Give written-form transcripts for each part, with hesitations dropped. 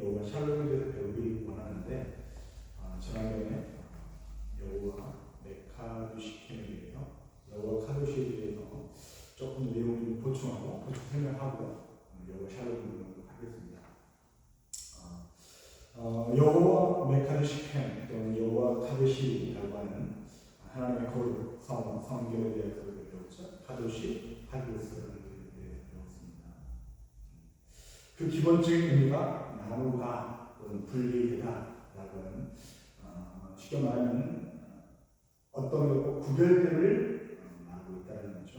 여호와 샬롬에 대해서 배우기 원하는데 지난번에 여호와 메카두시킨에 대해서 여호와 카도시에 대해서 조금 내용을 보충하고 설명하고 여호와 샬롬을 하겠습니다. 여호와 메카두시켄 또는 여호와 카도시라고 하는 하나님의 거룩 성경에 대해서 배웠죠. 카도시, 하기스라는 것에 배웠습니다. 그 기본적인 의미가 나누다 또는 분리되다라고 하는 쉽게 말하면 어떤 것과 구별됨을 말하고 있다는 거죠.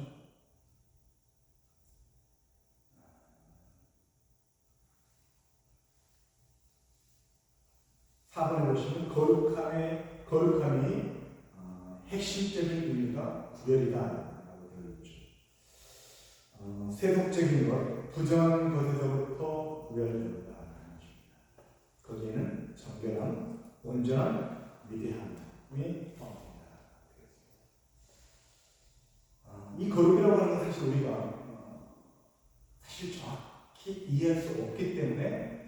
4번에 보시면 거룩함이 핵심적인 의미가 구별이다라고 되어 있죠. 세속적인 것, 부정한 것에서부터 구별되었다는 것입니다. 거기에는 정결함, 온전한 위대함이 포함됩니다. 이 거룩이라고 하는 것은 사실 우리가 사실 정확히 이해할 수 없기 때문에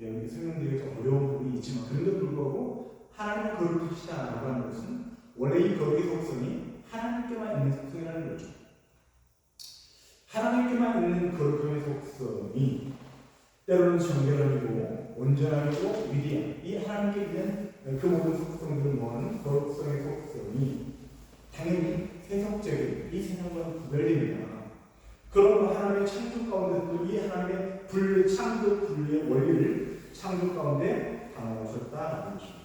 여기 설명드리기 좀 어려운 부분이 있지만 그런데도 불구하고 하나님의 거룩하시다라고 하는 것은 원래 이 거룩의 속성이 하나님께만 있는 속성이라는 거죠. 하나님께만 있는 거룩함의 속성이 때로는 정결함이고 온전함이고 위대함, 이 하나님께 있는 그 모든 속성들을 모아는 거룩성의 속성이 당연히 세속적인 이 세상과는 구별됩니다. 그러므로 하나님의 창조 가운데서도 이 하나님의 창조 분리의 원리를 창조 가운데 담아오셨다는 것입니다.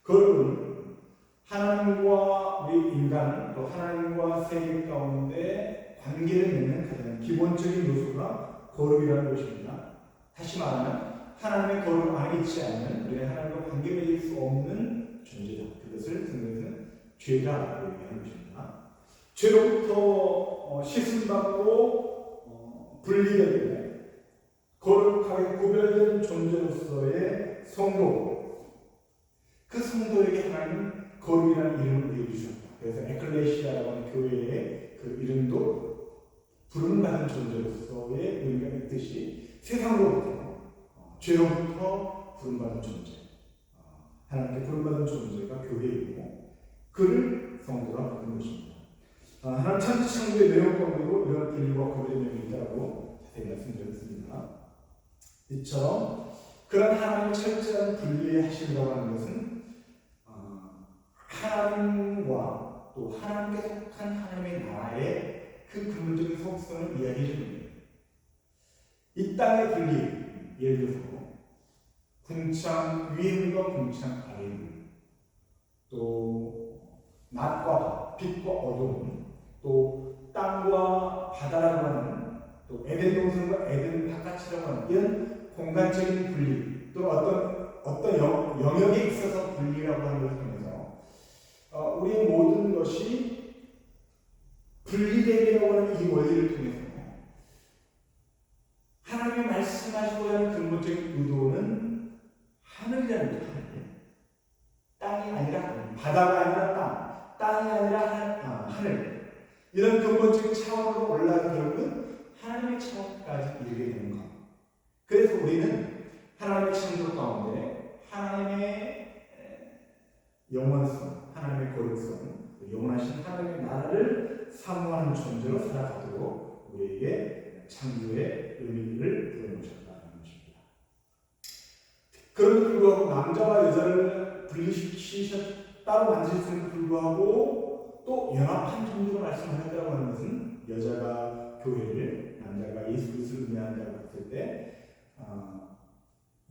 거룩은 하나님과 우리 인간 또 하나님과 세계 가운데 관계를 맺는 가장 기본적인 요소가 거룩이라는 것입니다. 다시 말하면 하나님의 거룩 안에 있지 않는 우리 하나님과 관계 맺을 수 없는 존재다. 그것을 성경에서는 죄다라고 얘기하는 것입니다. 죄로부터 씻음받고 분리되고 거룩하게 구별된 존재로서의 성도, 그 성도에게 하나님은 거룩이라는 이름을 우리에게 주셨다. 그래서 에클레시아라고 하는 교회의 그 이름도 부름받은 존재로서의 의미가 있듯이 세상으로부터 죄로부터 부름받은 존재, 하나님께 부름받은 존재가 교회이고 그를 성도라 부르는 것입니다. 하나님 천지창조의 내용 가운데도 이런 분리와 구별의 내용이 있다고 자세히 말씀드렸습니다. 이처럼 그런 하나님의 철저한 분리의 하신다고 하는 것은 하나님과 또 하나님께 속한 하나님의 나라의 그 근본적인 속성을 이야기해 줍니다. 이 땅의 분리, 예를 들어서 궁창 위의 물과 궁창 아래의 물, 또 낮과 빛과 어둠, 또 땅과 바다라고 하는, 또 에덴 동산과 에덴 바깥이라고 하는 이런 공간적인 분리, 또 어떤 영역에 있어서 분리라고 하는 것을 통해서 우리의 모든 것이 분리되기라고 하는 이 원리를 통해서 하나님이 말씀하시고자 하는 근본적인 의도는 하늘이라는 거죠. 땅이 아니라 바다가 아니라 땅이 아니라 하늘, 이런 근본적인 차원으로 올라가는 결국은 하나님의 차원까지 이르게 되는 것. 그래서 우리는 하나님의 창조 가운데 하나님의 영원성, 하나님의 거룩성, 영원하신 하나님의 나라를 사모하는 존재로 살아가도록 우리에게 창조의 의미를 부여놓으셨다는 것입니다. 그럼에도 불구하고 남자와 여자를 분리시키셨다고 만드셨음에도 불구하고 또 연합한 존재로 말씀하셨다고 하는 것은 여자가 교회를, 남자가 예수 그리스도를 의미한다고 했을 때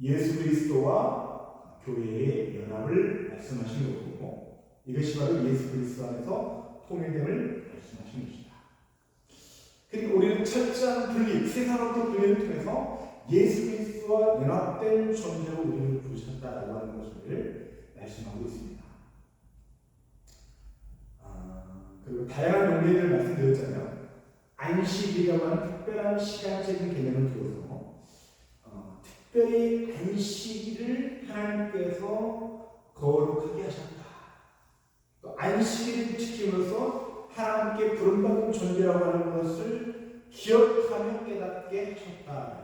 예수 그리스도와 교회의 연합을 말씀하신 것이고, 이것이 바로 예수 그리스도 안에서 통일됨을 말씀하신 것이다. 그러니까 우리는 철저한 분리, 세상으로부터 분리를 통해서 예수 그리스도와 연합된 존재로 우리를 부르셨다라고 하는 것을 말씀하고 있습니다. 그리고 다양한 논리를 말씀드렸잖아요. 안식이라고 하는 특별한 시간적인 개념을 두어서 특별히 안식일을 하나님께서 거룩하게 하셨다. 또 안식일을 지킴으로써 하나님께 부름받은 존재라고 하는 것을 기억하며 깨닫게 하셨다.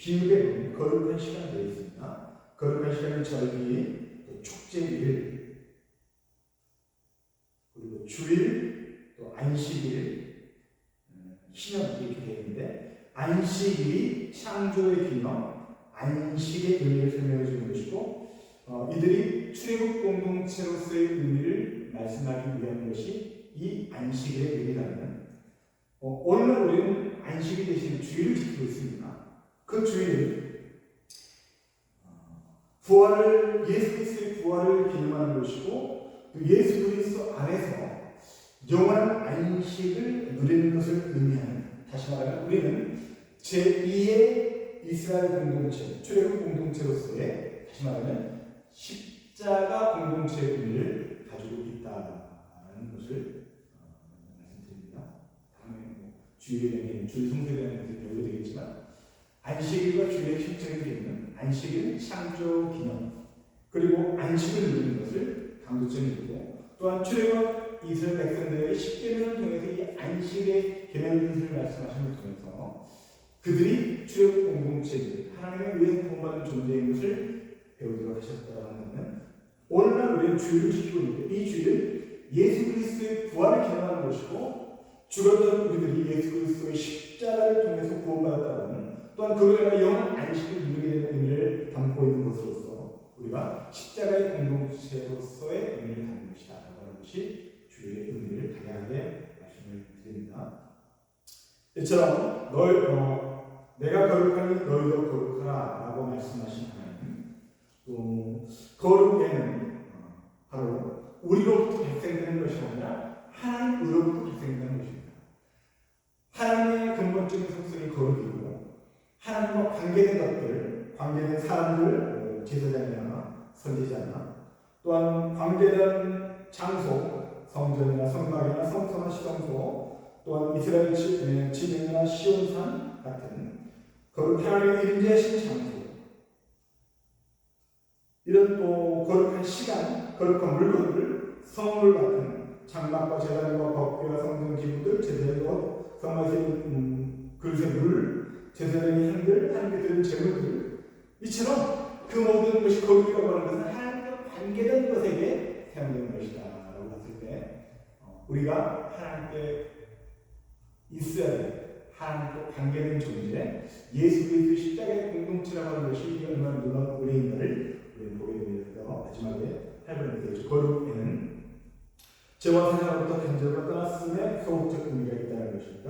비유에 거룩한 시간이 되어 있습니다. 거룩한 시간은 절기, 또 축제일, 그리고 주일, 또 안식일, 신약 이렇게 되어 있는데 안식일이 창조의 기념, 안식의 의미를 설명해 주는 것이고 이들이 출애굽 공동체로서의 의미를 말씀하기 위한 것이 이 안식일의 의미라면 오늘날 우리는 안식일 대신 주일을 지키고 있습니다. 그 주일은 부활을 예수 그리스도의 부활을 기념하는 것이고 또 예수 그리스도 안에서 영원한 안식을 누리는 것을 의미하는, 다시 말하면 우리는 제2의 이스라엘 공동체, 출애굽 공동체로서의, 다시 말하면 십자가 공동체의 의미를 가지고 있다는 것을 말씀드립니다. 다음에 주일에 대한 주일 성수에 대한 것을 배우게 되겠지만 안식일과 주일의 실체가 되는 안식일 창조 기념, 그리고 안식을 누리는 것을 강조점이 있고, 또한 출애굽 이스라엘 백성들에게 십계명을 통해서 이 안식의 계명을 말씀하심을 통해서 그들이 출애굽 공동체들, 하나님에 의해 구원받은 존재인 것을 배우도록 하셨다는 것은 오늘날 우리는 주일을 지키고 있는데 이 주일은 예수 그리스도의 부활을 기념하는 것이고 죽었던 우리들이 예수 그리스도의 십자가를 통해서 구원받았다는, 또한 그로 인해 영원한 안식을 누리게 되는 의미를 담고 있는 것으로서 우리가 십자가의 공동체로서의 의미를 갖는 것이다 라고 하는 것이 주일의 의미를 다양하게 말씀을 드립니다. 이처럼 내가 거룩하니 너희도 거룩하라 라고 말씀하신 하나님, 또 거룩에는 바로 우리로부터 발생되는 것이 아니라 하나님으로부터 발생되는 것입니다. 하나님의 근본적인 속성이 거룩이고 하나님과 관계된 것들, 관계된 사람들, 제사장이나 선지자나 또한 관계된 장소, 성전이나 성막이나 성소나 시성소, 또한 이스라엘 지명이나 시온산 같은 하나님의 임재하신 장소, 이런 또 거룩한 시간, 거룩한 물건들, 성물 같은 장막과 제단과 법궤와 성전 기구들, 제사장과 성막에 그릇의 물, 제사장의 향들, 하나님께 드리는 제물들, 이처럼 그 모든 것이 거룩이라고 하는 것은 하나님과 관계된 것에게 사용되는 것이다 라고 봤을 때 우리가 하나님께 있어야 돼. 하나님과 관계된 존재, 예수 그리스도의 십자가의 공동체라고 하는 것이 이게 얼마나 놀라운 은혜인가를 우리는 보게 되면서 마지막에 8번에 되죠. 거룩에는 죄와 사랑으로부터 단절과 떠났음에 소극적 의미가 있다는 것입니다.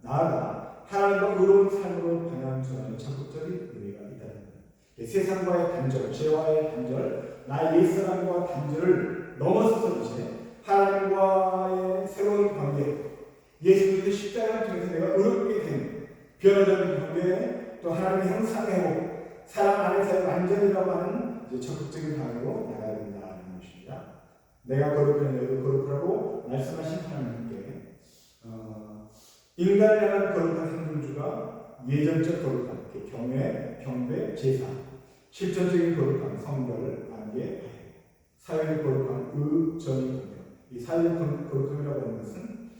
나아가 하나님과 의로운 삶으로 방향전하는 적극적인 의미가 있다는 것. 세상과의 단절, 죄와의 단절, 나의 옛사람과 단절을 넘어서서 이제 하나님과의 새로운 관계, 예수 그리스도의 십자가를 통해서 내가 의롭게 된 변화되는 관계, 또 하나님의 형상의 회복, 사랑 안에서의 완전이라고 하는 이제 적극적인 방향으로 나가야 된다는 것입니다. 내가 거룩한 너희도 거룩하라고 말씀하신 하나님께 인간을 향한 거룩한 상징주가 예전적 거룩함, 경외, 경배, 제사, 실천적인 거룩함, 성결, 관계, 사회의 거룩함, 전의 공평. 이 사회의 거룩함이라고 하는 것은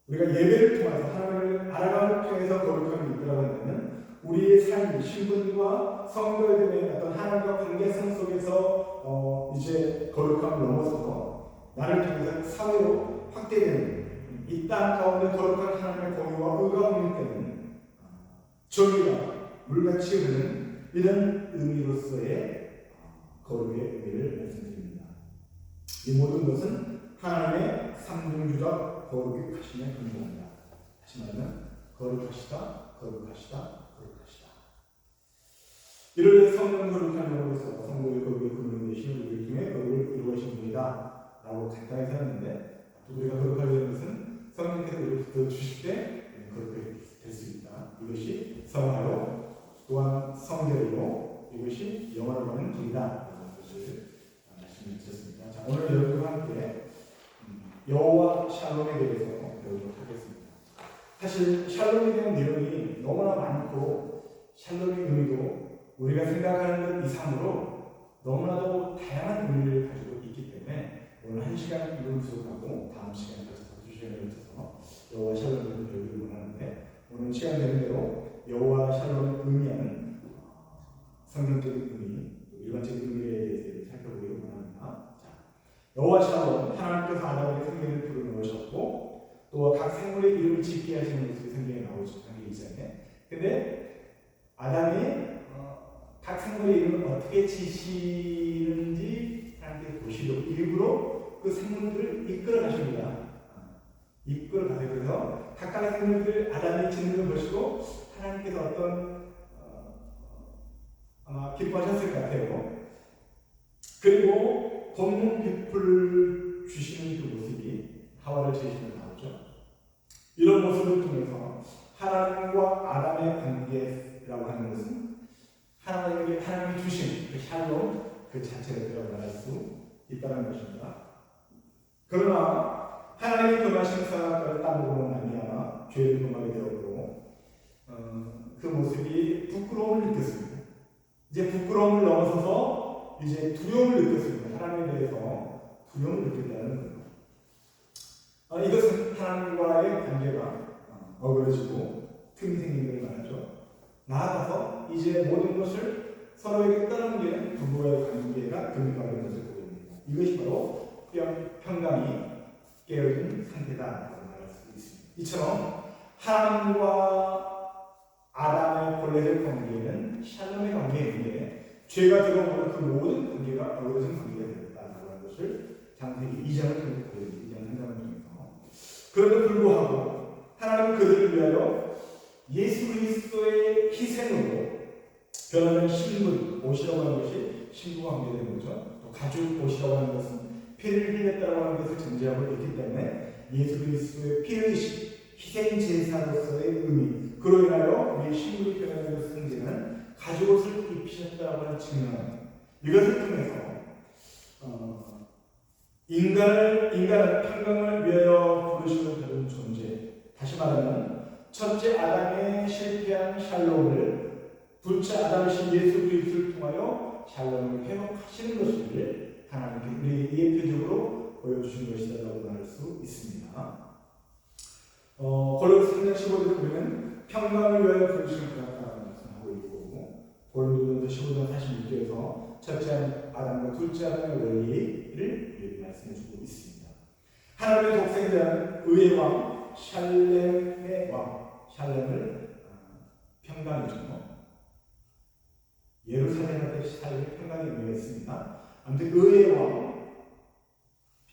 우리가 예배를 통해서 하나님을 알아감을 통해서 거룩함이 있다고 한다면 우리의 삶, 신분과 성결됨의 어떤 하나님과 관계성 속에서 이제 거룩함을 넘어서서 나를 통해서 사회로 확대되는 이 땅 가운데 거룩한 하나님의 공유와 의가 확립되는 정의가 물같이 흐르는 이런 의미로서의 거룩의 의미를 말씀드립니다. 이 모든 것은 하나님의 삼중주적 거룩하심에 근거합니다. 다시 말하면 거룩하시다, 거룩하시다, 거룩하시다. 이를 성령 거룩한 영으로서 성도의 거룩의 근원 되신 우리를 통해 거룩을 이루어신 분이다 라고 간단히 생각했는데 우리가 거룩하려는 것은 성령께서 우리를 붙여주실 때 거룩하게 될 수 있다. 이것이 성화요, 또한 성결이요, 이것이 영화로 가는 길이다 라는 것을 말씀을 드렸습니다. 자, 오늘 여러분과 함께 여호와 샬롬에 대해서 배우도록 하겠습니다. 사실 샬롬에 대한 내용이 너무나 많고 샬롬의 의미도 우리가 생각하는 것 이상으로 너무나도 다양한 의미를 가지고 있기 때문에 오늘 1시간 이론 수업하고 다음 시간에 2시간을 거쳐서 여호와 샬롬을 배우기를 원하는데 오늘 시간 되는 대로 여호와 샬롬을 의미하는 성경적인 의미, 일반적인 의미에 대해서 살펴보기를 원합니다. 자, 여호와 샬롬, 하나님께서 아담에게 생명을 불어넣으셨고 또 각 생물의 이름을 짓게 하시는 모습이 성경에 나오죠. 창세기 2장에. 근데 아담이 각 생물의 이름을 어떻게 지시는지 하나님께서 보시려고 일부러 그 생물들을 이끌어 가십니다. 이끌어 가세요. 그래서 각각의 생물들 아담이 짓는 걸 보시고 하나님께서 어떤 아마 기뻐하셨을 것 같아요. 그리고 본문 백불 주시는 그 모습이 하와를 제시는 나오죠. 이런 모습을 통해서 하나님과 아담의 관계라고 하는 것은 하나님이 주신 그 샬롬 그 자체를 말할 수 있다는 것입니다. 그러나 하나님이 금하신 선악과를 따먹으로 말미암아 죄를 범하게 되었고 그 모습이 부끄러움을 느꼈습니다. 이제 부끄러움을 넘어서서 이제 두려움을 느꼈습니다. 하나님에 대해서 두려움을 느낀다는 거예요. 이것은 하나님과의 관계가 어그러지고 틈이 생긴 걸 말하죠. 나아가서 이제 모든 것을 서로에게 떠넘기는 부부의 관계가 금가는 것을 보입니다. 이것이 바로 평강이 깨어진 상태다라고 말할 수 있습니다. 이처럼 하나님과 아담의 본래적 관계는 샬롬의 관계인데 죄가 들어오면 그 모든 관계가 어그러진 관계가 되었다라고 하는 것을 창세기 2장을 통해서 보여줍니다. 2장 3장을 통해서. 그럼에도 불구하고 하나님은 그들을 위하여 예수 그리스도의 희생으로 변하는 신분, 옷이라고 하는 것이 신부와 관계되는 거죠. 또 가죽 옷이라고 하는 것은 피를 흘렸다고 하는 것을 전제하고 있기 때문에 예수 그리스도의 피 흘리심, 희생 제사로서의 의미, 그로 인하여 우리 신부의 변하는 것을 상징하는 가죽 옷을 입히셨다고 하는 증명, 이것을 통해서 인간은 평강을 위하여 부르시는 다른 존재, 다시 말하면 첫째 아담의 실패한 샬롬을 둘째 아담이신 예수 그리스도를 통하여 샬롬을 회복하시는 것을 하나님께 우리 예표적으로 보여주신 것이라고 말할 수 있습니다. 골로새 3장 15절에 보면 평강을 위하여 부르시는 것 같다고 말씀하고 있고 골로새 15장 46절에서 첫째 아담과 둘째 아담의 원리를 말씀해주고 있습니다. 하나님의 독생에 대한 의의 왕 샬렘의 왕, 샬렘을 평강이죠. 예루살렘한테 샬렘 평강의 의미가 있습니다. 아무튼 의의 왕,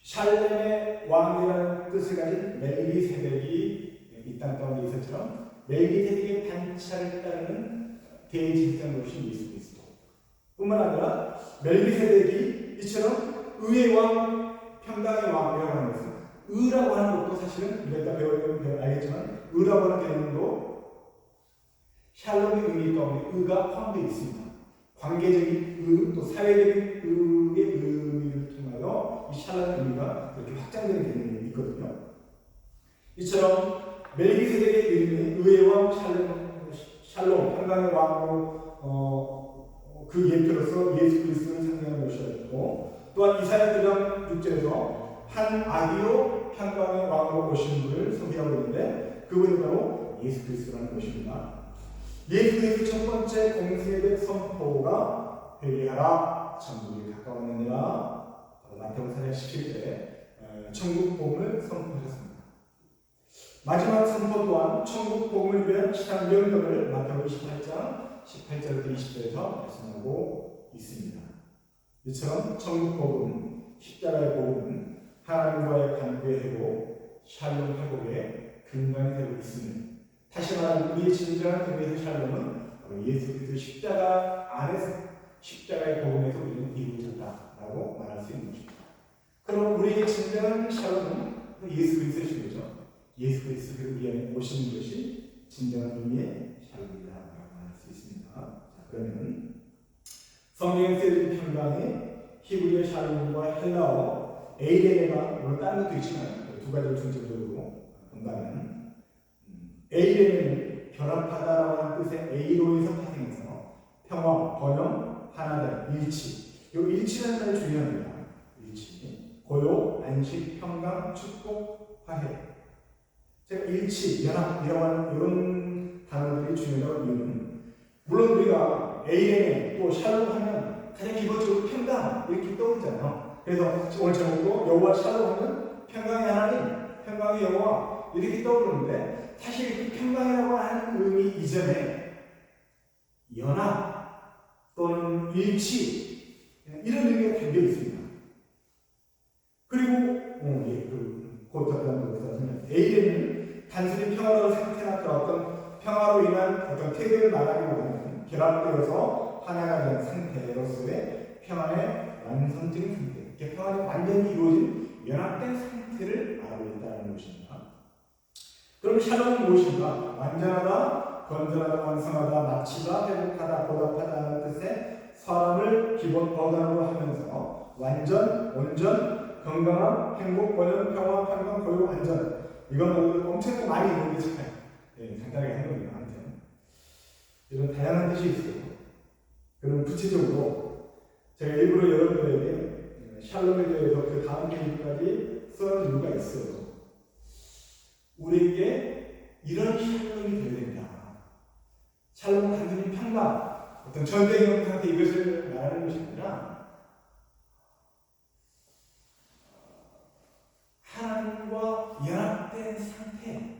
샬렘의 왕이라는 뜻을 가진 멜기세덱이 이 땅 가운데 있었처럼 멜기세덱의 반차를 따르는 대제사장으로신 예수 그리스도 뿐만 아니라 멜기세덱이 이처럼 의의 왕, 평강의 왕이라고 하는 것은 의라고 하는 것도 사실은 우리가 배우면 알겠지만 의라고 하는 개념도 샬롬의 의미 가운데 의가 포함되어 있습니다. 관계적인 의, 또 사회적인 의의 의미를 통하여 이 샬롬의 의미가 그렇게 확장되는 개념이 있거든요. 이처럼 멜기세덱의 이름이 의의 왕 샬롬, 평강의 왕으로 그 예표로서 예수 그리스도를 상징하는 것이었고, 또한 이사야 9장 6절에서 한 아기로 평강의 왕으로 오신 분을 소개하고 있는데 그분이 바로 예수 그리스도라는 것입니다. 예수 그리스도 첫 번째 공세의 선포가 회개하라 천국이 가까웠느니라, 마태복음 4장 17절에 천국 복음을 선포하셨습니다. 마지막 선포 또한 천국 복음을 위한 시간 명령을 마태복음 28장 18절부터 20절에서 말씀하고 있습니다. 이처럼 천국 복음, 십자가의 복음은 하나님과의 관계 회복, 샬롬 회복의 근간이 되고 있습니다. 다시 말하면 우리의 진정한 의미에서 샬롬은 예수 그리스도 십자가 안에서 십자가의 복음에서 우리는 이루어졌다라고 말할 수 있는 것입니다. 그럼 우리의 진정한 샬롬은 예수 그리스도이신 거죠. 예수 그리스도를 우리 안에 오시는 것이 진정한 의미의 샬롬이라고 말할 수 있습니다. 자, 그러면 성경에 쓰여진 평강이 히브리어 샬롬과 헬라어 에이레네가 물론 다른 것도 있지만 두 가지를 중점적으로 본다면 에이레네는 결합하다라고 하는 뜻의 에이로에서 파생해서 평화, 번영, 하나됨, 일치. 이 일치라는 말이 중요합니다. 일치, 고요, 안식, 평강, 축복, 화해. 제가 일치, 연합이라고 하는 이런 단어들이 중요하다는 이유는 물론 우리가 에이레네 또 샬롬 하면 가장 기본적으로 평강 이렇게 떠오르잖아요. 그래서 오늘 제목도 여호와 샬롬 하면 평강의 하나님, 평강의 여호와 이렇게 떠오르는데 사실 그 평강이라고 하는 의미 이전에 연합 또는 일치 이런 의미가 담겨 있습니다. 그리고 곧 답변한 것보다는 A는 단순히 평화로운 상태나 그 어떤 평화로 인한 어떤 태도를 말하기보다는 결합되어서 하나가 된 상태로서의 평안의 완성적인 상태, 이렇게 평안이 완전히 이루어진 연합된 상태를 말하고 있다는 것입니다. 그럼 샬롬은 무엇인가? 완전하다, 건전하다, 완성하다, 마치다, 회복하다, 보답하다는 뜻의 사람을 기본 어간으로 하면서 완전, 온전, 건강함, 행복, 번영, 평화, 평강, 고요, 안전. 이건 엄청 많이 모르겠지만 간단하게 하는 겁니다. 아무튼 이런 다양한 뜻이 있어요. 그럼 구체적으로 제가 일부러 여러분들에게 샬롬에 대해서 그 다음 페이지까지 써놓은 이유가 있어요. 우리에게 이런 샬롬이 되어야 된다. 샬롬은 단순히 평강, 어떤 전쟁의 상태 이것을 말하는 것이 아니라 하나님과 연합된 상태,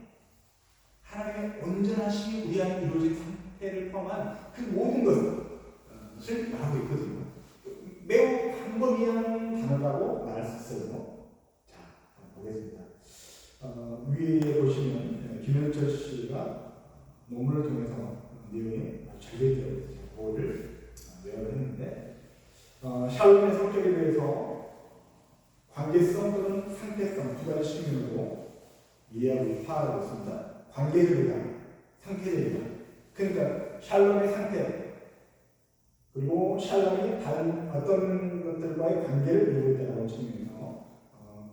하나님의 온전하심이 우리 안에 이루어진 상태를 포함한 그 모든 것을 말하고 있거든요. 매우 광범위한 단어라고 말할 수 있어요. 자, 보겠습니다. 위에 보시면 김현철 씨가 논문을 통해서 내용이 아주 잘 되어 있어요. 그거를 요약을 했는데 샬롬의 성격에 대해서 관계성 또는 상태성 두 가지 측면으로 이해하고 파악하고 있습니다. 관계적이다, 상태적이다. 그러니까 샬롬의 상태 그리고 샬롬이 다른 어떤 것들과의 관계를 이루고 있다는 측면에서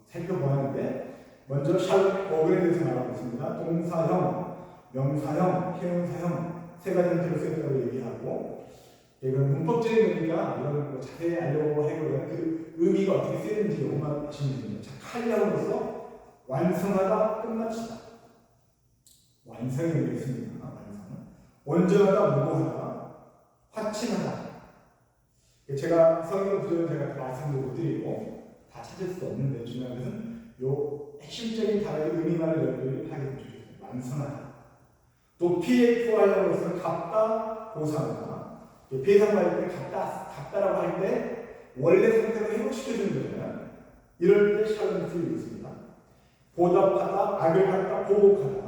살펴보았는데 먼저 샬롬의 어근에 대해서 말하고 있습니다. 동사형, 명사형, 형용사형 세 가지 형태로 쓰였다고 얘기하고 이건 문법적인 의미가 이런 자세히 알려고 하기보다는 그 의미가 어떻게 쓰이는지 요것만 아시면 됩니다. 칼량으로서 완성하다, 끝마치다. 완성의 의미가 있습니다. 완성은 온전하다, 무고하다, 확신하다. 제가 성경 구절은 제가 말씀도 못 드리고 다 찾을 수 없는데 중요한 것은 요 핵심적인 단어의 의미만을 여러분들이 확인해 주세요. 완성하다. 또 PFI로서는 갚다, 보상하다. 배상받을 때 갚다라고 할 때 원래 상태로 회복시켜주는 거잖아요. 이럴 때 샬롬이 쓰이고 있습니다. 보답하다, 악을 갚다, 보복하다.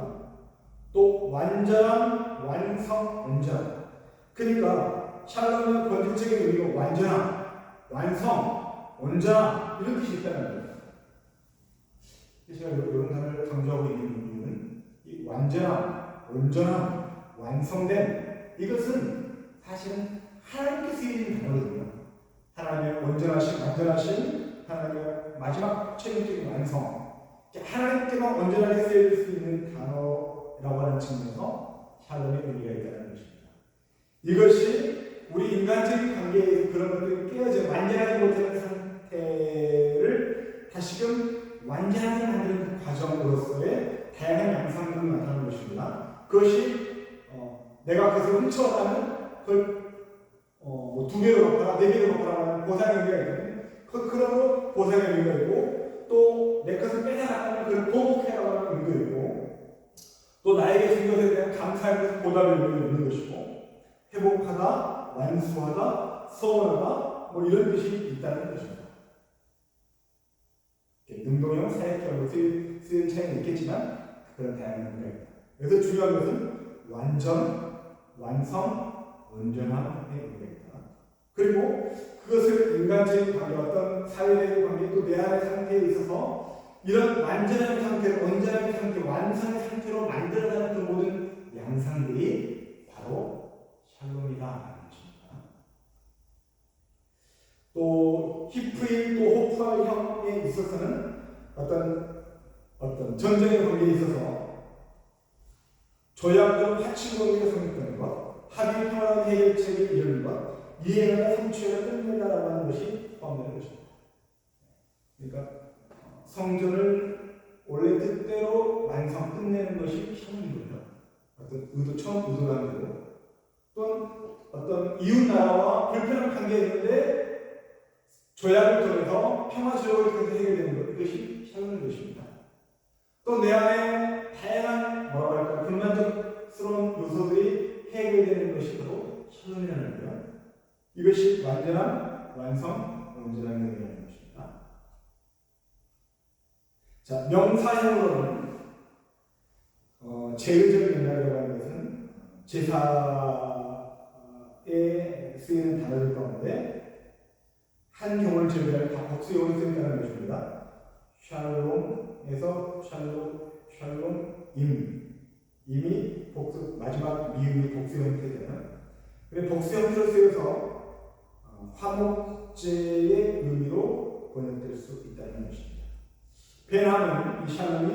또 완전한, 완성, 온전. 그러니까 샬롬은 본질적인 의미가 완전함, 완성, 온전함 이런 뜻이 있다는 거예요. 제가 이런 단어를 강조하고 있는 이유는 이 완전함, 온전함, 완성된 이것은 사실은 하나님께 쓰이는 단어거든요. 하나님의 온전하신, 완전하신, 하나님의 마지막 최종적인 완성. 하나님께만 온전하게 쓰일 수 있는 단어라고 하는 측면에서 샬롬의 의미가 있다는 것입니다. 이것이 우리 인간적인 관계에서 그런 것들이 깨어져 완전하지 못하는 상태를 다시금 완전하게 만드는 그 과정으로서의 다양한 양상들을 나타내는 것입니다. 그것이 내가 그것을 훔쳐왔다면 그걸 두 배로 갚아라, 네 배로 갚아라 하는 보상의 의미가 있거든요. 그러므로 보상의 의미가 있고 또 내 것을 뺏어가면 그걸 보복해라고 하는 의미가 있고 또 나에게 준 것에 대한 감사의 것을 보답의 의미가 있는 것이고 회복하다, 완수하다, 서원하다 뭐 이런 뜻이 있다는 것입니다. 능동형, 사역형으로 쓰일 차이는 있겠지만 그런 다양한 의미가 있다. 그래서 중요한 것은 완전, 완성, 온전한 의미가 있다. 그리고 그것을 인간적인 관계, 어떤 사회적인 관계, 또 내 안의 상태에 있어서 이런 완전한 상태로, 온전한 상태, 완성의 상태로 만들어가는 그 모든 양상들이 바로 샬롬이다. 또 히프일 또 호프알형에 있어서는 어떤 전쟁의 관계에 있어서 조약적 화친관계가 성립되는 것, 합의 평화의 해결책을 이루는 것, 이해하다 성취하다 끝내다라고 하는 것이 포함되는 것입니다. 그러니까 성전을 원래 뜻대로 완성 끝내는 것이 샬롬인 거죠. 어떤 처음 의도한 대로 또는 어떤 이웃 나라와 불편한 관계에 있는데 조약을 통해서 평화 조약을 통해서 해결되는 것, 이것이 샬롬인 것입니다. 또 내 안에 다양한 뭐라고 할까 불만족스러운 요소들이 해결되는 것이 바로 샬롬이라는 거예요. 이것이 완전한 완성, 온전한 능력이라는 것입니다. 자, 명사형으로는 제의적 맥락이라고 하는 것은 제사에 쓰이는 단어들 가운데 한 경우를 제외하면 다 복수형으로 쓰인다는 것입니다. 샬롬에서 임이 복수, 마지막 미음이 복수 형태잖아요. 그런데 복수 형태로 쓰여서 화목제의 의미로 번역될 수 있다는 것입니다. 베나는 이 샬롬이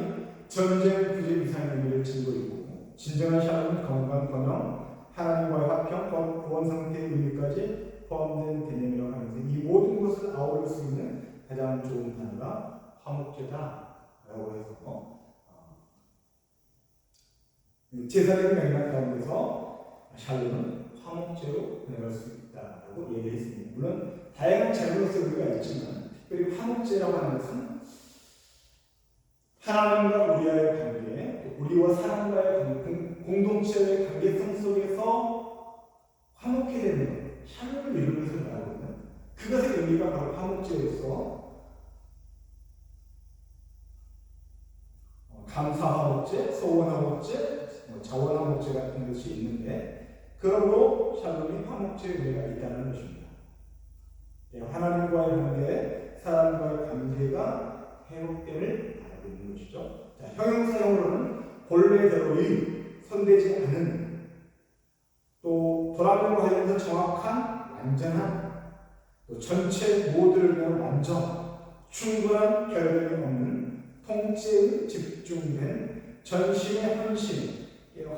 전쟁 부재 이상의 의미를 지니고 있고, 진정한 샬롬은 건강, 번영, 하나님과의 화평, 구원 상태의 의미까지 포함된 개념이라고 하면서 이 모든 것을 아우를 수 있는 가장 좋은 단어가 화목제다라고 해서 제사적인 맥락 가운데서 샬롬은 화목제로 변할 수 있다라고 얘기했습니다. 물론 다양한 제로로서 의미가 있지만 특별히 화목제라고 하는 것은 하나님과 우리와의 관계, 우리와 사람과의 공동체의 관계성 속에서 화목해 되는 것, 샬롬을 이루는 것을 말하거든요. 그것의 의미가 바로 화목제로서 감사 화목제, 소원 화목제, 자원 화목제 같은 것이 있는데, 그러므로 샬롬이 화목제의 의미가 있다는 것입니다. 하나님과의 관계, 사람과의 관계가 회복됨을 말하고 있는 것이죠. 자, 형용사형으로는 본래대로의 손대지 않은, 또 돌아가는 관련해서 정확한, 완전한, 또 전체 모두를 위한 완전, 충분한 결백이 없는 통째에 집중된 전심의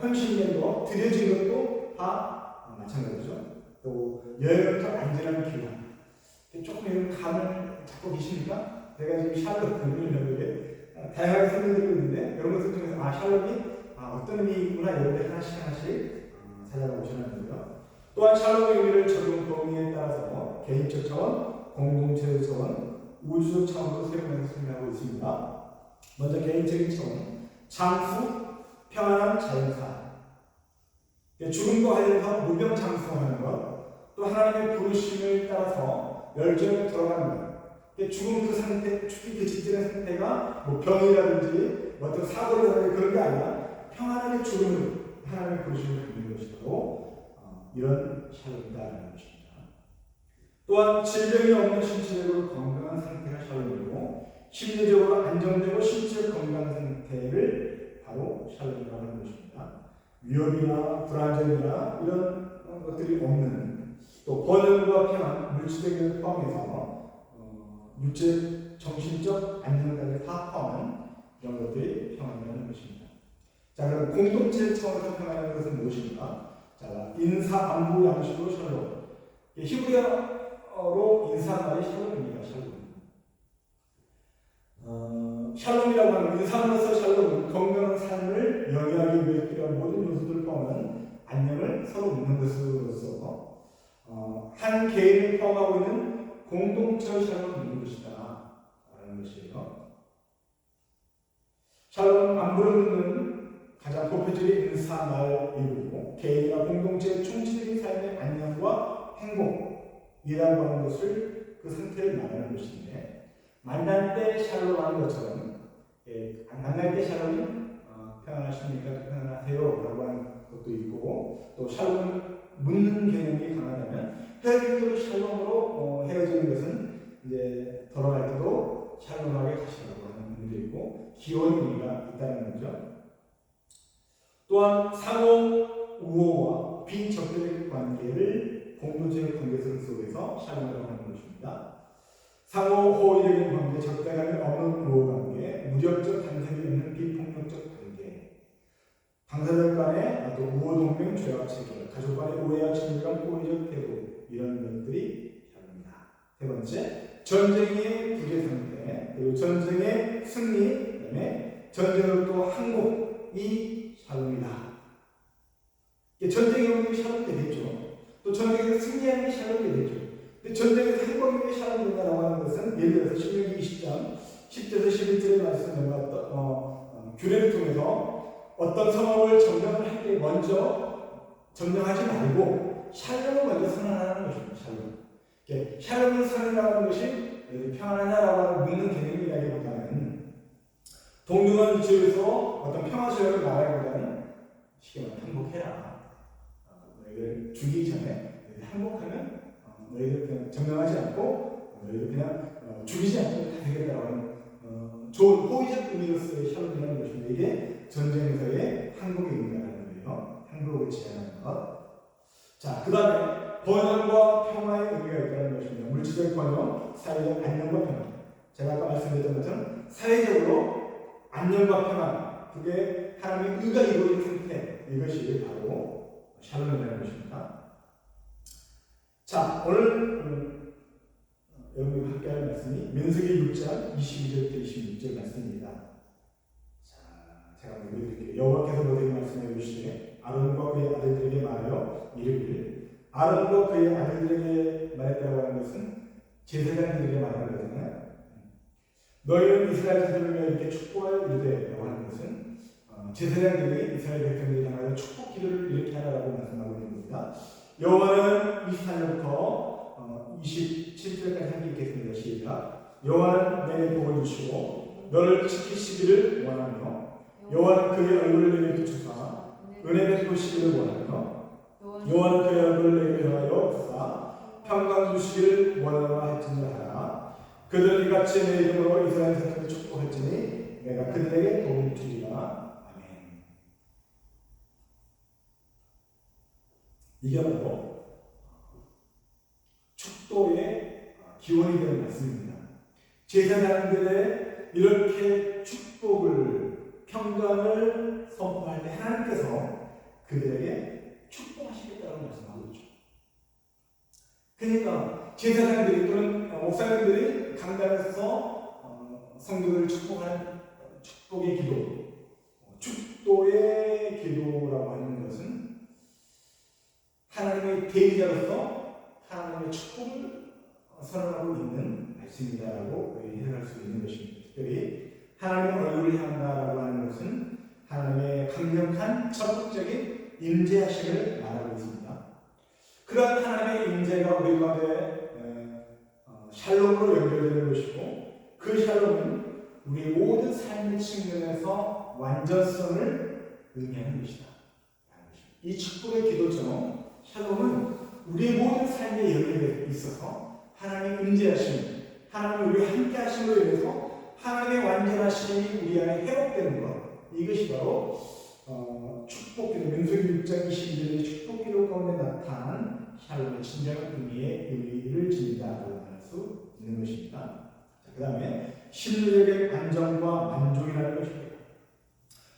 헌신된 것, 드려진 것도 다 마찬가지죠. 또 여행부터 안전한 기간, 조금 이런 감을 잡고 계십니까? 제가 지금 샬롬을 이런 게 다양하게 설명드리고 있는데 이런 것을 통해서 샬롬이 어떤 의미구나 이런 데 하나씩 찾아가 보시면 됩니다. 또한 샬롬의 의미를 적용 범위에 따라서 개인적 차원, 공동체적 차원, 우주적 차원으로 세분해서 설명하고 있습니다. 먼저 개인적인 차원, 장수, 평안한 자연사, 죽음과 관련해서 무병장수하는 것, 또 하나님의 부르심을 따라서 열정에 들어가는 것, 죽음 그 상태, 죽기 그 직전의 상태가 뭐 병이라든지 어떤 사고를 하는 그런 게 아니라 평안하게 죽음을 하나님의 부르심을 받는 것이 바로 이런 샬롬이다라는 것입니다. 또한 질병이 없는 신체적으로 건강한 상태가 샬롬이고, 심리적으로 안정되고 신체 건강 상태를 바로 샬롬이라고 하는 것입니다. 위협이나 불안정이나 이런 것들이 없는, 또 번영과 평안, 물질적인 포함해서 육체, 정신적 안정까지 다 포함한 이런 것들이 평안이라는 것입니다. 자, 그럼 공동체 차원에서 평안이라는 것은 무엇인가? 자, 인사, 안보, 양식으로 샬롬. 히브리어로 인사말이 샬롬입니다. 샬롬이라고 하는 인상으로서 샬롬은 건강한 삶을 영위하기 위해 필요한 모든 요소들을 포함한 안녕을 서로 묻는 것으로서 한 개인을 포함하고 있는 공동체의 샬롬을 묻는 것이다 라는 것이에요. 샬롬은 안부를 묻는 가장 보편적인 인사말이고, 개인이나 공동체의 총체적인 삶의 안녕과 행복이라고 하는 것을, 그 상태를 말하는 것인데, 만날 때 샬롬하는 것처럼 만날 때 샬롬은 평안하십니까? 평안하세요 라고 하는 것도 있고, 또 샬롬을 묻는 개념이 강하다면 헤어질 샬롬으로 헤어지는 것은 이제 돌아갈 때도 샬롬하게 가시라고 하는 의미도 있고, 기원 의미가 있다는 거죠. 또한 상호 우호와 비적대적 관계를 공동체의 관계성 속에서 샬롬이라고 하는 것입니다. 상호 호의적인 관계, 적대감이 없는 우호 관계, 무력적 단속이 없는 비폭력적 관계, 당사자 간의 또 우호 동맹, 조약 체계, 가족 간의 오해와 친밀감, 호의적 태도, 이런 것들이 샬롬이다. 세 번째, 전쟁의 부재 상태, 그리고 전쟁의 승리, 그다음에 전쟁으로 또 항복이 샬롬이다. 전쟁이 오는 게 샬롬이 되겠죠. 또 전쟁에서 승리하는 게 샬롬이 되겠죠. 근데 전쟁에서 행복이 왜 샬롬이 된다라고 하는 것은 예를 들어서 신명기 20장 10절에서 11절의 말씀과 규례를 통해서 어떤 상황을 점령을 할 때 먼저 점령하지 말고 샬롬을 먼저 선언하는 것입니다. 샬롬을 선언하는 것이 평안하다라고 하는 묻는 개념이라기보다는 동등한 지역에서 어떤 평화수역을 말하기보다는 쉽게 말하면 항복해라. 너희들 죽이기 전에 너희들 항복하면 너희들 그냥 점령하지 않고 너희들 그냥 죽이지 않고 다 되겠다라고 하는 좋은 호의적 의미로서의 샬롬이라는 것입니다. 이게 전쟁에서의 항복의 의미라는 거예요. 항복을 제한하는 것. 자, 그 다음에 번영과 평화의 의미가 있다는 것입니다. 물질적 번영, 사회적 안녕과 평화. 제가 아까 말씀드렸던 것처럼 사회적으로 안녕과 평화, 그게 하나님의 의가 이루어진 상태, 이것이 바로 샬롬이라는 것입니다. 자, 오늘 여러분이 함께 할 말씀이 민수기 6장 22절부터 26절 말씀입니다. 자, 제가 한번 읽어드릴게요. 여호와께서 모세에게 말씀해 주시되 아론과 그의 아들들에게 말하여 이르기를, 아론과 그의 아들들에게 말했다고 하는 것은 제사장들에게 말하는 거잖아요. 너희는 이스라엘 자손을 위하여 이렇게 축복하여 이르되라고 하는 것은 제사장들이 이스라엘 백성들을 향하여 축복 기도를 이렇게 하라고 말씀하고 있는 겁니다. 여호와는 24절부터 27절까지 함께 읽겠습니다. 시작. 여호와는 내게 복을 주시고 너를 지키시기를 원하며 여호와는 그의 얼굴을 내게 비추사 은혜 베푸시기를 원하며 여호와는 그의 얼굴을 내게 향하여 비추사 평강 주시기를 원하노라 할지니라. 그들이 같이 내 이름으로 이스라엘 자손을 축복할지니 내가 그들에게 복을 주리라. 아멘. 이게 바로 축복의 기원이 되는 말씀입니다. 제사장들의 이렇게 축복을, 평강을 선포할 때 하나님께서 그들에게 축복하시겠다는 말씀하고 있죠. 그러니까 제사장들이 또는 목사님들이 강단에서 성도들을 축복하는 축복의 기도, 축도의 기도라고 하는 것은 하나님의 대리자로서 하나님의 축복을 선언하고 있는 말씀이다라고 해석할 수 있는 것입니다. 특별히 하나님의 얼굴을 향한다라고 하는 것은 하나님의 강력한 적극적인 임재하심을 말하고 있습니다. 그러한 하나님의 임재가 우리 가운데 샬롬으로 연결되는 것이고, 그 샬롬은 우리 모든 삶의 측면에서 완전성을 의미하는 것이다. 이 축복의 기도처럼 샬롬은 우리 모든 삶의 영역에 있어서 하나님의 임재하심, 하나님의 우리와 함께 하심으로 인해서 하나님의 완전하심이 우리 안에 회복되는 것, 이것이 바로 축복기도, 민수기 6장 22절의 축복기도 가운데 나타난 샬롬의 진정한 의미를 지닌다고 할 수 있는 것입니다. 그 다음에 심리적인 안정과 만족이라는 것입니다.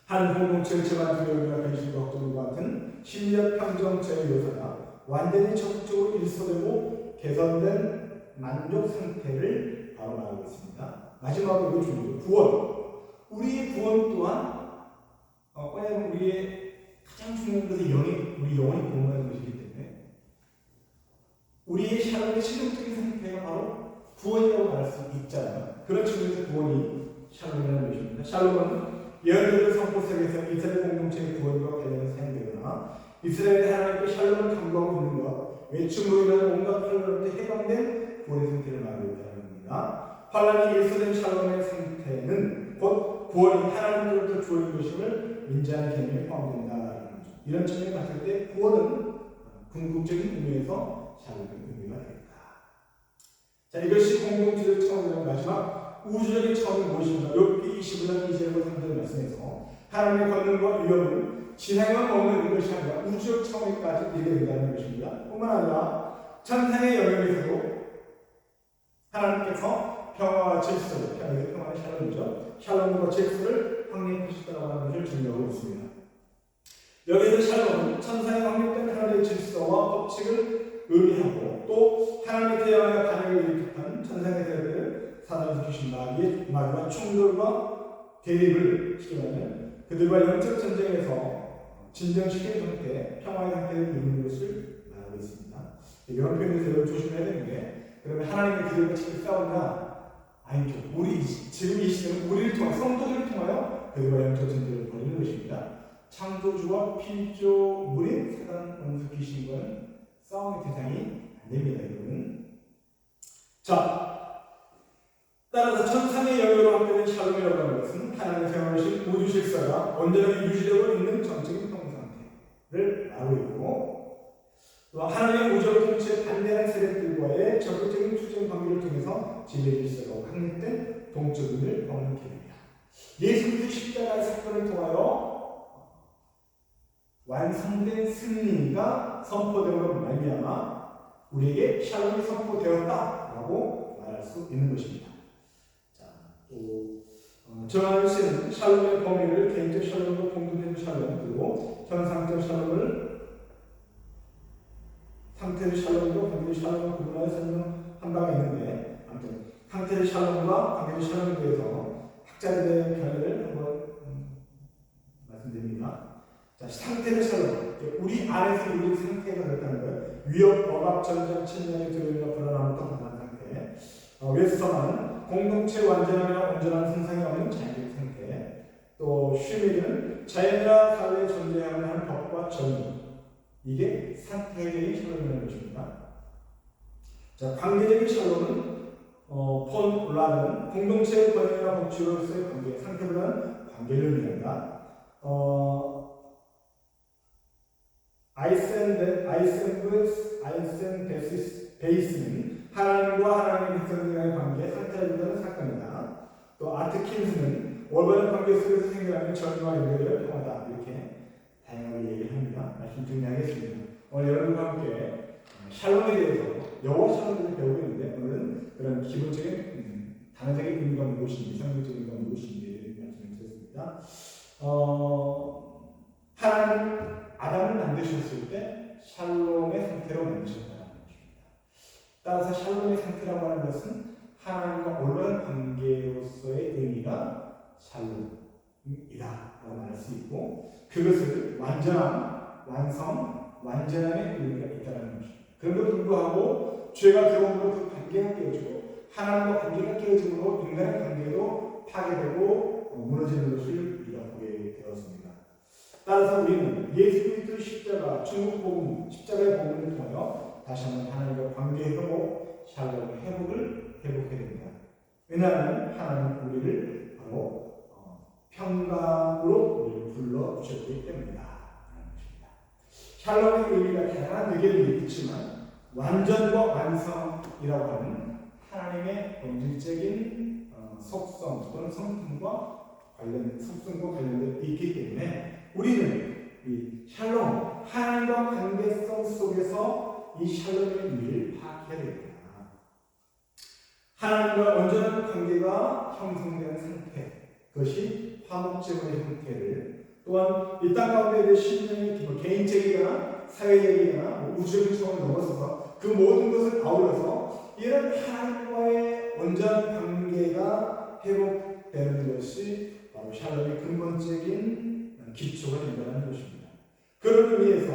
한 공동체의 재반적인 변실과 걱정과 같은 심리적 평정체의 묘사가 완전히 적극적으로 일소되고 개선된 만족 상태를 바로 말하고 있습니다. 마지막으로 중요한 구원. 우리의 구원 또한 왜냐하면 우리의 가장 중요한 것은 우리 영혼이 구원하는 것이기 때문에 우리의 샬롬의 최종적인 상태가 바로 구원이라고 말할 수 있잖아요. 그런 측면에서 구원이 샬롬이라는 것입니다. 샬롬은 예언대로 성포 속에서 이스라엘 공동체의 구원과 관련해서 사용되거나 이스라엘의 하나님께 샬롬을 강구하고 있는 것, 외침으로 인한 온갖 환란으로부터 해방된 구원의 상태를 말하고 있다는 겁니다. 환란이 일소된 샬롬의 상태는 곧 구원이 하나님으로부터 주어진 것임을 인지하는 개념이 포함된다는 거죠. 이런 측면에 봤을 때 구원은 궁극적인 의미에서 샬롬의 의미가 되겠다. 자, 이것이 공동체적 차원의 마지막 우주적인 차원이 무엇인가? 욥기 25장 2절과 3절 말씀에서 하나님의 권능과 위엄은 진행을 머무는 것이 아니라 우주적 차원에까지 이르게 된다는 것입니다. 뿐만 아니라 천상의 영역에서도 하나님께서 평화와 질서를, 평화의 샬롬이죠. 샬롬과 질서를 확립하셨다고 하는 것을 증명하고 있습니다. 여기서 샬롬은 천상의 확립된 하나님의 질서와 법칙을 의미하고 또 하나님의 대화의 반역을 일으켰던 천상의 세력들을 사단에서 주신 마귀와 충돌과 대립을 시키면 그들과 영적 전쟁에서 진정시킨 상태, 평화의 상태를 이루는 것을 말하고 있습니다. 이런 표현에서 여러분 조심해야 되는데, 그러면 하나님의 기도가 지금 싸운다? 아니죠. 우리 지금 이 시대는 우리를 통하여, 성도들을 통하여 그들과 영적 전쟁을 벌이는 것입니다. 창조주와 피조물인 사단 원수 귀신과는 싸움의 대상이 안 됩니다, 여러분. 자, 따라서 천상의 영역으로 함께된 샬롬이라고 하는 것은 하나님의 세워놓으신 우주 질서가 온전하게 유지되고 있는 정적인 평상태를 말하고 있고, 또 하나님의 우주의 통치에 반대하는 세력들과의 적극적인 투쟁 관계를 통해서 진리의 질서가 확립된 동적임을 범하는 계획입니다. 예수 그리스도의 십자가의 사건을 통하여 완성된 승리가 선포됨으로 말미암아 우리에게 샬롬이 선포되었다라고 말할 수 있는 것입니다. 자, 또 정하는 씨는 샬롬의 범위를 개인적 샬롬과 공동체적 샬롬, 그리고 현상적 샬롬을 상태의 샬롬과 관계의 샬롬을 구분하여 설명한 바가 있는데, 아무튼 상태의 샬롬과 관계의 샬롬에 대해서 학자들의 견해를 한번 말씀드립니다. 자, 상태의 샬롬, 우리 안에서 우리 상태가 됐다는 거예요. 위협, 억압, 전쟁, 침략의 두려움과 불안함부터 벗어난 상태. 웨스터는 공동체 완전함이나 온전한 선상에 없는 자연적 상태. 또 슈미는 자연이나 사회에 존재하는 한 법과 정의. 이게 상태적인 샬롬이라는 것입니다. 자, 관계적인 샬롬은 폰 라는 공동체의 권위나 법칙으로서의 관계, 상태보다는 관계를 의미한다. 아이센베이스는 하나님과 하나님의 백성들과의 관계, 상태를 의미하는 사건이다. 또 아트킨스는 올바른 관계 속에서 생겨나는 정의와 연결의 평화다. 이렇게 다양하게 얘기를 합니다. 말씀 정리하겠습니다. 오늘 여러분과 함께 샬롬에 대해서 여호와 샬롬을 배우고 있는데, 오늘은 그런 기본적인 단어적인 의미가 무엇인지, 상징적인 의미가 무엇인지 말씀을 드렸습니다. 하나님 아담을 만드셨을 때 샬롬의 상태로 만드셨다는 것입니다. 따라서 샬롬의 상태라고 하는 것은 하나님과 올바른 관계로서의 의미가 샬롬이다라고 말할 수 있고, 그것을 완전함, 완성, 완전함의 의미가 있다는 것입니다. 그런데도 불구하고 죄가 들어옴으로 그 관계가 깨어지고 하나님과 관계가 깨어짐으로 인간의 관계도 파괴되고 무너지는 것을 우리가 보게 되었습니다. 따라서 우리는 예수 그리스도의 십자가, 중국 복음, 십자가의 복음을 통하여 다시 한번 하나님과 관계 회복, 샬롬의 회복을 회복해야 됩니다. 왜냐하면 하나님은 우리를 바로 평강으로 우리를 불러주셨기 때문이다. 샬롬의 의미가 다양한 의견이 있지만 완전과 완성이라고 하는 하나님의 본질적인 속성 또는 성품과 관련되어 있기 때문에 우리는 이 샬롬, 하나님과 관계성 속에서 이 샬롬의 의미를 파악해야 됩니다. 하나님과 온전한 관계가 형성된 상태, 그것이 화목제물의 형태를, 또한 이 땅 가운데 신령의 기본, 개인적이거나 사회적이거나 우주적인 차원을 넘어서서 그 모든 것을 아울러서 이런 하나님과의 온전한 관계가 회복되는 것이 바로 샬롬의 근본적인 기초가 된다는 것입니다. 그런 의미에서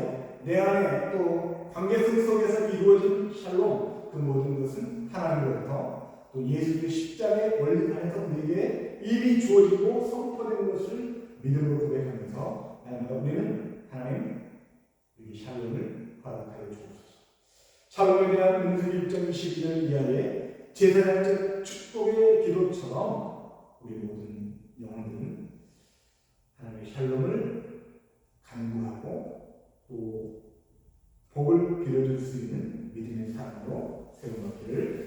내 안에 또 관계성 속에서 이루어진 샬롬, 그 모든 것은 하나님으로부터 또 예수의 십자가의 원리 안에서 우리에게 이미 주어지고 선포된 것을 믿음으로 고백하면서 날마다 우리는 하나님 우리 샬롬을 허락하여 주옵소서. 샬롬에 대한 은수 1장 22절 이하의 제사장적 축복의 기도처럼 우리 모든 영혼들은 하나님의 샬롬을 간구하고 또 복을 빌어줄 수 있는 믿음의 사람으로 세워놓기를